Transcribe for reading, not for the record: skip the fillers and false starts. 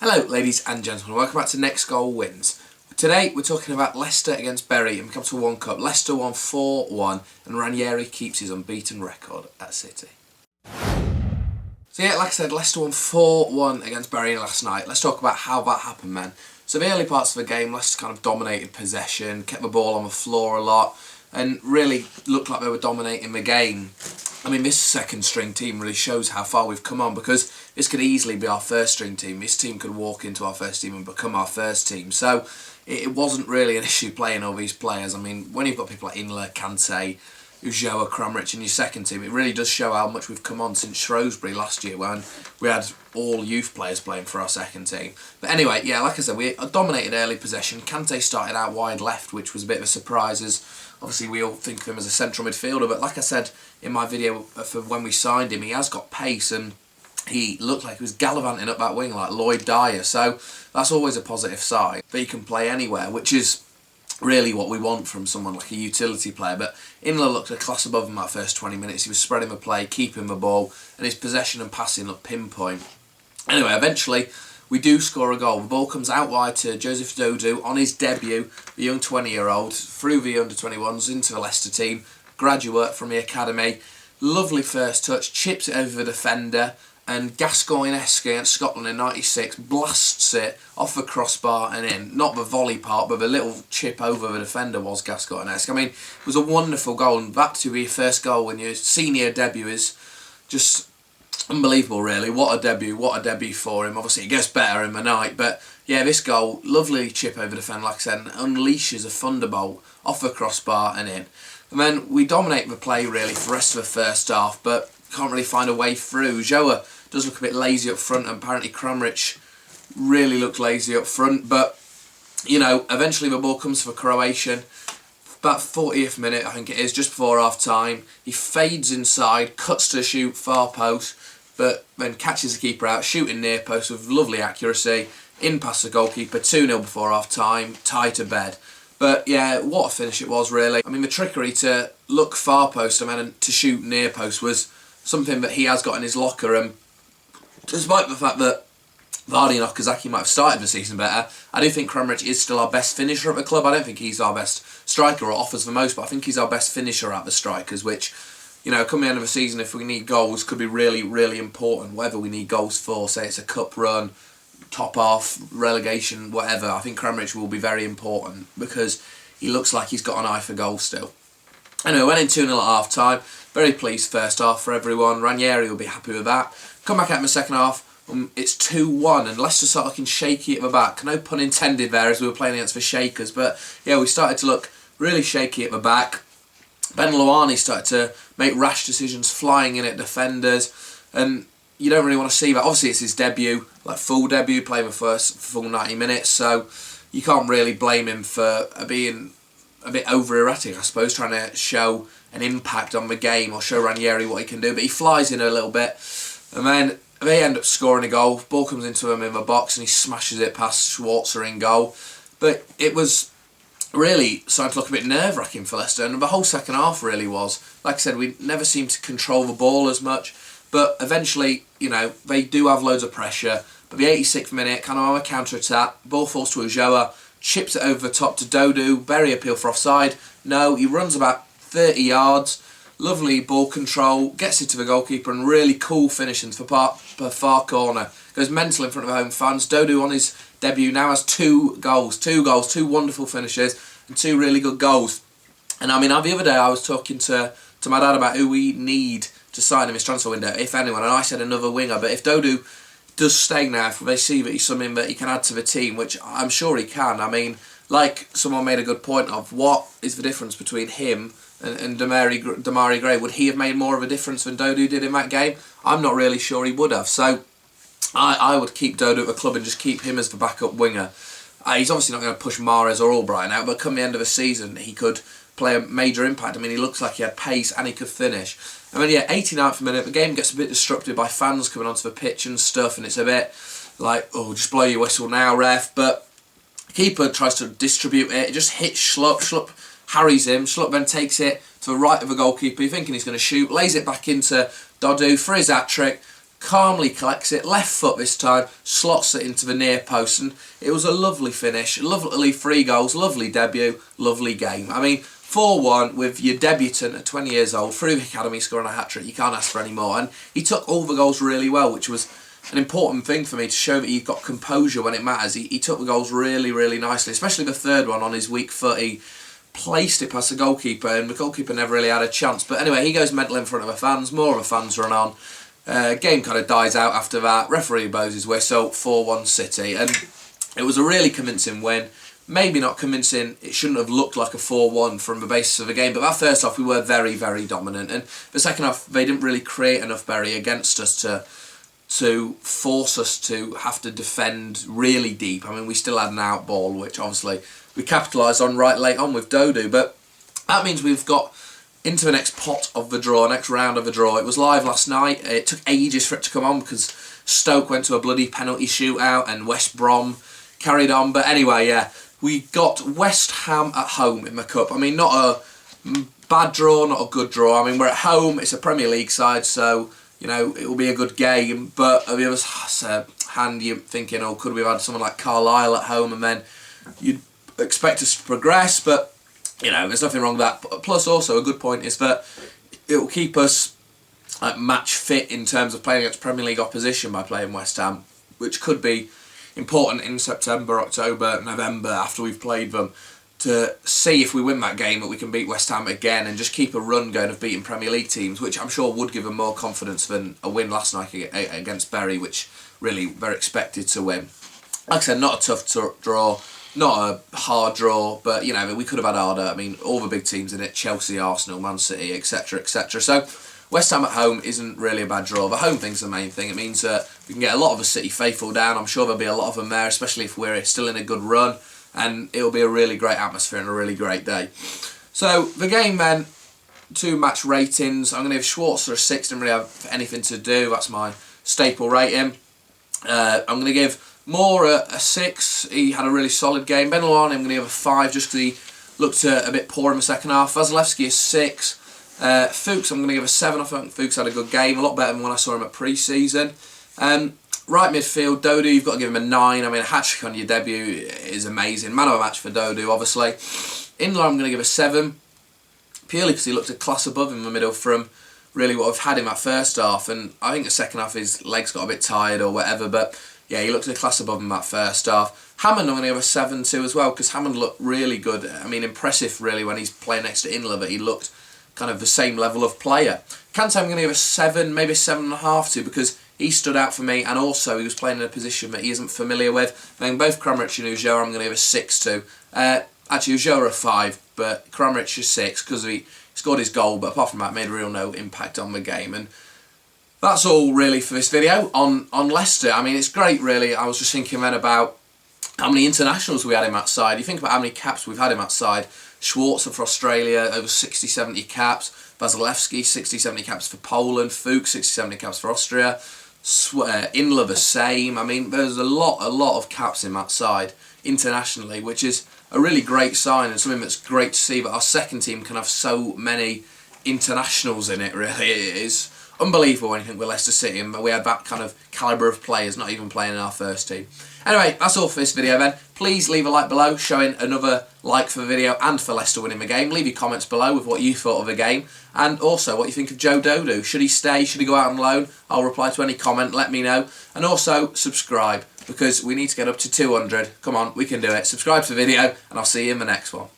Hello ladies and gentlemen, welcome back to Next Goal Wins. Today we're talking about Leicester against Bury and we come to one cup. Leicester won 4-1 and Ranieri keeps his unbeaten record at City. So yeah, like I said, Leicester won 4-1 against Bury last night. Let's talk about how that happened, man. So the early parts of the game, Leicester kind of dominated possession, kept the ball on the floor a lot and really looked like they were dominating the game. I mean, this second string team really shows how far we've come on, because this could easily be our first string team. This team could walk into our first team and become our first team. So it wasn't really an issue playing all these players. I mean, when you've got people like Inler, Kante, Ulloa, Kramaric in your second team, it really does show how much we've come on since Shrewsbury last year, when we had all youth players playing for our second team. But anyway, yeah, like I said, we dominated early possession. Kante started out wide left, which was a bit of a surprise, as obviously we all think of him as a central midfielder. But like I said in my video for when we signed him, he has got pace and he looked like he was gallivanting up that wing like Lloyd Dyer. So that's always a positive sign, that he can play anywhere, which is really what we want from someone like a utility player. But Inler looked a class above him that first 20 minutes. He was spreading the play, keeping the ball, and his possession and passing looked pinpoint. Anyway, eventually we do score a goal. The ball comes out wide to Joseph Dodoo on his debut, the young 20-year-old, through the under-21s into the Leicester team, graduate from the academy. Lovely first touch, chips it over the defender, and Gascoigne-esque against Scotland in '96 blasts it off the crossbar and in. Not the volley part, but the little chip over the defender was Gascoigne-esque. I mean, it was a wonderful goal, and that to be your first goal when your senior debut is just unbelievable, really. What a debut for him. Obviously, it gets better in the night, but yeah, this goal, lovely chip over the defender, like I said, and unleashes a thunderbolt off the crossbar and in. And then we dominate the play, really, for the rest of the first half, but can't really find a way through. Joa does look a bit lazy up front, and apparently Kramaric really looked lazy up front, but, you know, eventually the ball comes for Croatian. About 40th minute, I think it is, just before half-time. He fades inside, cuts to shoot, far post, but then catches the keeper out, shooting near post with lovely accuracy, in past the goalkeeper, 2-0 before half-time, tie to bed. But yeah, what a finish it was, really. I mean, the trickery to look far post and then to shoot near post was something that he has got in his locker, and despite the fact that Vardy and Okazaki might have started the season better, I do think Kramaric is still our best finisher at the club. I don't think he's our best striker or offers the most, but I think he's our best finisher at the strikers, which, you know, come the end of the season, if we need goals, could be really, really important. Whether we need goals for, say it's a cup run, top half, relegation, whatever, I think Kramaric will be very important, because he looks like he's got an eye for goals still. Anyway, went in 2-0 at half time. Very pleased first half for everyone. Ranieri will be happy with that. Come back out in the second half. It's 2-1 and Leicester start looking shaky at the back. No pun intended there, as we were playing against the Shakers. But yeah, we started to look really shaky at the back. Ben Loani started to make rash decisions, flying in at defenders. And you don't really want to see that. Obviously, it's his debut, like full debut, playing the first full 90 minutes. So you can't really blame him for being a bit over-erratic, I suppose, trying to show an impact on the game or show Ranieri what he can do. But he flies in a little bit. And then they end up scoring a goal. Ball comes into him in the box and he smashes it past Schwarzer in goal. But it was really starting to look a bit nerve-wracking for Leicester, and the whole second half really was. Like I said, we never seemed to control the ball as much, but eventually, you know, they do have loads of pressure. But the 86th minute, kind of on a counter-attack, ball falls to Ulloa, chips it over the top to Dodoo, Bury appeal for offside. No, he runs about 30 yards, lovely ball control, gets it to the goalkeeper, and really cool finishing for far corner. Goes mental in front of home fans. Dodoo on his debut now has two wonderful finishes and two really good goals. And I mean, the other day I was talking to my dad about who we need to sign in this transfer window, if anyone, and I said another winger. But if Dodoo does stay now, if they see that he's something that he can add to the team, which I'm sure he can. I mean, like someone made a good point of, what is the difference between him and Demarai Gray? Would he have made more of a difference than Dodoo did in that game? I'm not really sure he would have. So I would keep Dodoo at the club and just keep him as the backup winger. He's obviously not going to push Mahrez or Albright out, but come the end of the season, he could play a major impact. I mean, he looks like he had pace and he could finish. I mean, yeah, 89th minute, the game gets a bit disrupted by fans coming onto the pitch and stuff, and it's a bit like, oh, just blow your whistle now, ref. But the keeper tries to distribute it. It just hits Schlupp. Schlupp harries him. Schlupp then takes it to the right of the goalkeeper, thinking he's going to shoot, lays it back into Dodoo for his hat-trick. calmly collects it, left foot this time, slots it into the near post, and it was a lovely finish, lovely 3 goals, lovely debut, lovely game. I mean, 4-1 with your debutant at 20 years old through the academy scoring a hat-trick, you can't ask for any more. And he took all the goals really well, which was an important thing for me to show that you've got composure when it matters. He took the goals really, really nicely, especially the third one on his weak foot. He placed it past the goalkeeper, and the goalkeeper never really had a chance. But anyway, he goes mental in front of the fans, more of the fans run on. Game kind of dies out after that. Referee blows his whistle, 4-1 City. And it was a really convincing win. Maybe not convincing, it shouldn't have looked like a 4-1 from the basis of the game, but that first half we were very, very dominant. And the second half, they didn't really create enough, Bury, against us to force us to have to defend really deep. I mean, we still had an out ball, which obviously we capitalised on right late on with Dodoo, but that means we've got into the next pot of the draw, next round of the draw. It was live last night. It took ages for it to come on because Stoke went to a bloody penalty shootout and West Brom carried on. But anyway, yeah, we got West Ham at home in the Cup. I mean, not a bad draw, not a good draw. I mean, we're at home. It's a Premier League side, so, you know, it will be a good game. But on the other hand, you're thinking, oh, could we have had someone like Carlisle at home, and then you'd expect us to progress. But, you know, there's nothing wrong with that. Plus, also, a good point is that it will keep us match fit in terms of playing against Premier League opposition by playing West Ham, which could be important in September, October, November after we've played them, to see if we win that game that we can beat West Ham again and just keep a run going of beating Premier League teams, which I'm sure would give them more confidence than a win last night against Bury, which really they're expected to win. Like I said, not a tough draw, not a hard draw, but, you know, we could have had harder. I mean, all the big teams in it, Chelsea, Arsenal, Man City, etc, etc. So West Ham at home isn't really a bad draw. The home thing's the main thing. It means that we can get a lot of the City faithful down. I'm sure there'll be a lot of them there, especially if we're still in a good run. And it'll be a really great atmosphere and a really great day. So the game then, 2 match ratings. I'm going to give Schwarzer a 6. Didn't really have anything to do. That's my staple rating. I'm going to give Moore a 6. He had a really solid game. Benelon, I'm going to give a 5 just because he looked a bit poor in the second half. Vasilevsky a 6. Fuchs, I'm going to give a 7. I think Fuchs had a good game, a lot better than when I saw him at pre-season. Right midfield, Dodoo, you've got to give him a 9. I mean, a hat-trick on your debut is amazing. Man of the match for Dodoo, obviously. Inler, I'm going to give a 7, purely because he looked a class above in the middle from really what I've had in that first half. And I think the second half, his legs got a bit tired or whatever, but yeah, he looked a class above in that first half. Hammond, I'm going to give a 7 too as well, because Hammond looked really good. I mean, impressive really when he's playing next to Inler, but he looked kind of the same level of player. Kante, I'm going to give a 7, maybe a 7.5 too, because he stood out for me, and also he was playing in a position that he isn't familiar with. Then both Kramaric and Ulloa, I'm going to give a 6 to. Actually, Ulloa a 5, but Kramaric a 6 because he scored his goal, but apart from that, made real no impact on the game. And that's all really for this video on Leicester. I mean, it's great, really. I was just thinking then about how many internationals we had him outside. You think about how many caps we've had him outside. Schwarzer for Australia, over 60-70 caps. Vasilevsky, 60-70 caps for Poland. Fuchs, 60-70 caps for Austria. Inler the same. I mean, there's a lot of caps in that side internationally, which is a really great sign and something that's great to see that our second team can have so many internationals in it, really. It is unbelievable when you think we're Leicester City and we had that kind of calibre of players not even playing in our first team. Anyway, that's all for this video then. Please leave a like below showing another like for the video and for Leicester winning the game. Leave your comments below with what you thought of the game and also what you think of Joe Dodoo. Should he stay? Should he go out on loan? I'll reply to any comment, let me know. And also subscribe because we need to get up to 200. Come on, we can do it. Subscribe to the video and I'll see you in the next one.